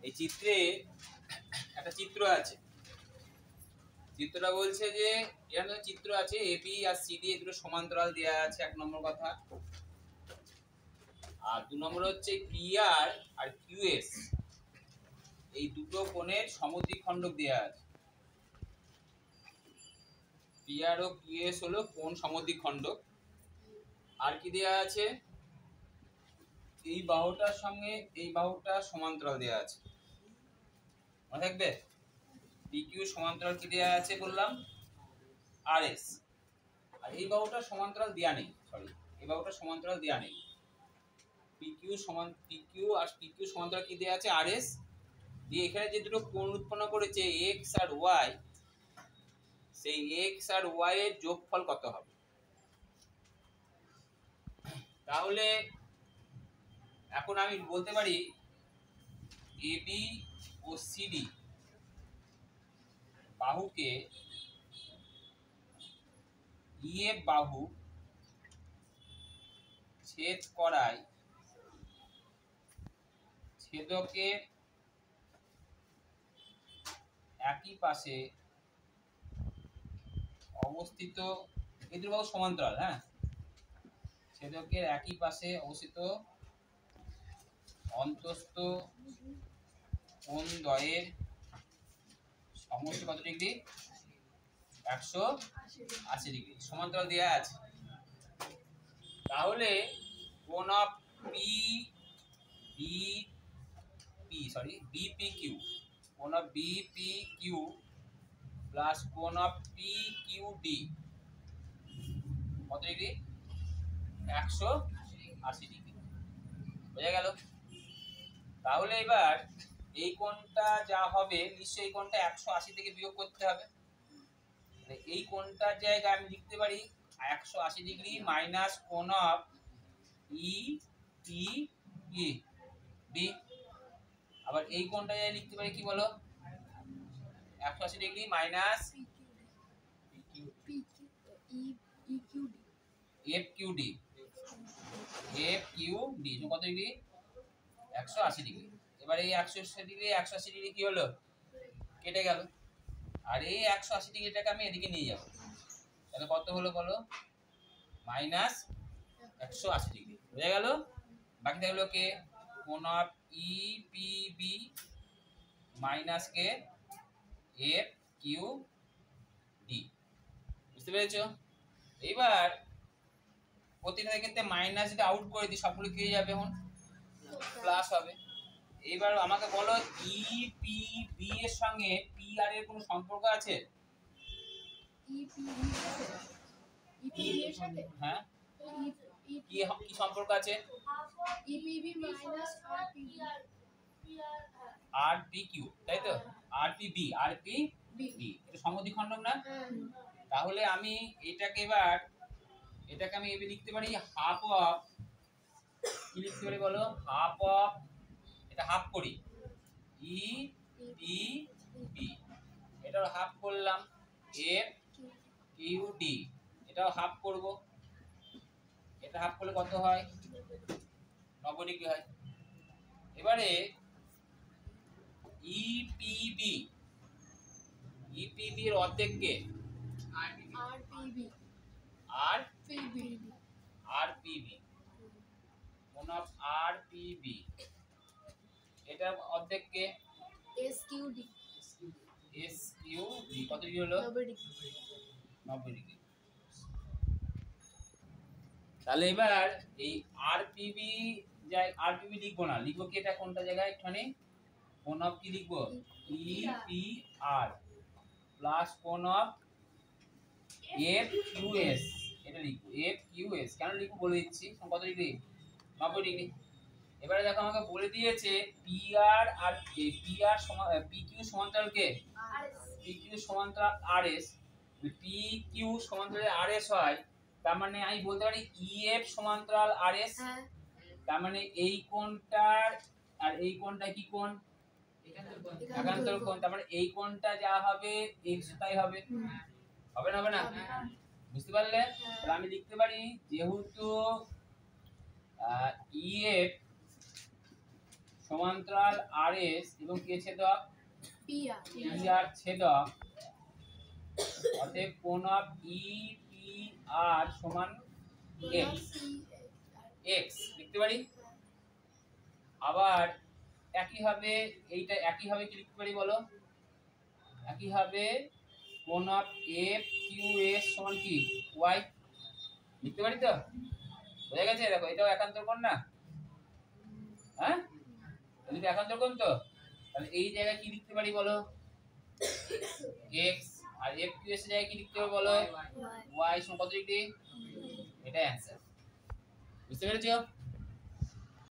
এই চিত্রে একটা চিত্র আছে। চিত্রটা বলছে যে এখানে চিত্র আছে এবি আর সিডি, এগুলো সমান্তরাল দেওয়া আছে, এক নম্বর কথা। আর দু নম্বর হচ্ছে পিআর আর কিউএস, এই দুটো কোণের সমদ্বিখণ্ডক দেওয়া আছে। পিআর ও কিউএস হলো কোণ সমদ্বিখণ্ডক। আর কি দেওয়া আছে, এই বাহুটার সঙ্গে এই বাহুটা সমান্তরাল দেওয়া আছে, মনে থাকবে। পিকিউ সমান্তরাল কি দেওয়া আছে বললাম, আরএস। আর এই বাহুটা সমান্তরাল দেওয়া নেই, সরি, এই বাহুটা সমান্তরাল দেওয়া নেই। পিকিউ সমান্তরাল কি দেওয়া আছে, আরএস। দিয়ে এখানে যে দুটো কোণ উৎপন্ন করেছে এক্স আর ওয়াই, সেই এক্স আর ওয়াই এর যোগফল কত হবে। তাহলে এখন আমি বলতে পারি এবি ও সিডি বাহুকে ইএফ বাহু ছেদ করায় ছেদকের একই পাশে অবস্থিত, এই দুটো বাহু সমান্তরাল, হ্যাঁ, ছেদকের একই পাশে অবস্থিত অন্তস্থ কোণ দ্বয়ের সমষ্টি কত ডিগ্রি, 180 ডিগ্রি। সমান্তরাল দেওয়া আছে। তাহলে কোণ অফ বিপি কোণ অফ বিপি কিউ প্লাস কোণ অফ পি কিউ ডি কত ডিগ্রি, 180 ডিগ্রি। বোঝা গেল। তাহলে এবার এই কোণটা যা হবে, নিশ্চয়ই এই কোণটা 180 থেকে বিয়োগ করতে হবে। এই কোণটার জায়গায় আমি লিখতে পারি 180 ডিগ্রি মাইনাস কোণ of E P E D. আবার এই কোণটা জায়গায় লিখতে পারি কি বলো, 180 degree minus F Q D কত ডিগ্রি, 180 ডিগ্রি। এবার এই 180 ডিগ্রি কি হলো, কেটে গেল। আর এই 180 ডিগ্রিটাকে আমি এদিকে নিয়ে যাব, তাহলে কত হলো বলো, মাইনাস 180 ডিগ্রি। বোঝা গেল। বাকি থাকলো কে, কোণ of E P B minus কে এফ কিউ ডি। বুঝতে পেরেছো। এবার প্রতিটা ক্ষেত্রে মাইনাস যদি আউট করে দিই সবগুলো কি হয়ে যাবে, এখন প্লাস হবে। এবার আমাকে বলো ই পি বি এর সঙ্গে পি আর এর কোনো সম্পর্ক আছে? হ্যাঁ, কি সম্পর্ক আছে? আর পি কিউ, তাই তো, আর পি বি এটা সমদ্বিখণ্ডক না। তাহলে আমি এটাকে আমি এভাবে লিখতে পারি, হাফ অফ, কি লিখতে পারি বলো, হাফ অফ, এটা হাফ করি, ই পি বি, এটাও হাফ করলাম, এফ কিউ ডি এটাও হাফ করব। এটা হাফ করলে কত হয়, 90 ডিগ্রি হয়। এবারে ইপিবি এর অর্ধেক কে, আরপিবি কোণ অফ আরপিবি, এটা অর্ধেক কে এসকিউডি কত ডিগ্রি হলো, 90 ডিগ্রি। তাহলে এবার এই আরপিবি লিখবো না, লিখবো কি, এটা কোনটা জায়গায় একটুখানি, কোণ অফ কি লিখবো, ইপিআর প্লাস কোণ অফ এফ কিউএস, এটা লিখবো এফ কিউএস। কেন লিখবো বলে দিচ্ছি, কত ডিগ্রি, 90 ডিগ্রি। এবারে দেখো আমাকে বলে দিয়েছে পিআর আর পিকিউ সমান্তরাল কে, পিকিউ সমান্তরাল আরএস। পিকিউ সমান্তরাল আরএস হয়, তার মানে আমি বলতে পারি ইএফ সমান্তরাল আরএস। তার মানে এই কোণটার আর এই কোণটা কি কোণ, একান্তর কোণ। তার মানে এই কোণটা যা হবে এক্স তাই হবে, হবে না, হবে না, বুঝতে পারলে। তাহলে আমি লিখতে পারি যেহেতু ইএফ সমান্তরাল RS এবং কে ছেদক PR ছেদক, অতএব কোণ অফ EPR সমান x। x লিখতে পারি। আবার একই ভাবে এইটা একই ভাবে কি লিখতে পারি বলো? একই ভাবে কোণ অফ FQS সমান কি y লিখতে পারি তো? বুঝা গেছে? দেখো এটাও একান্তর কোণ না? হ্যাঁ, এটা একান্তর কোণ তো। তাহলে এই জায়গায় কি লিখতে পারি বলো? x। আর FQS এর জায়গায় কি লিখতে হবে বলো? y সমান কত ডিগ্রি? এটা অ্যানসার। বুঝতে পেরেছো?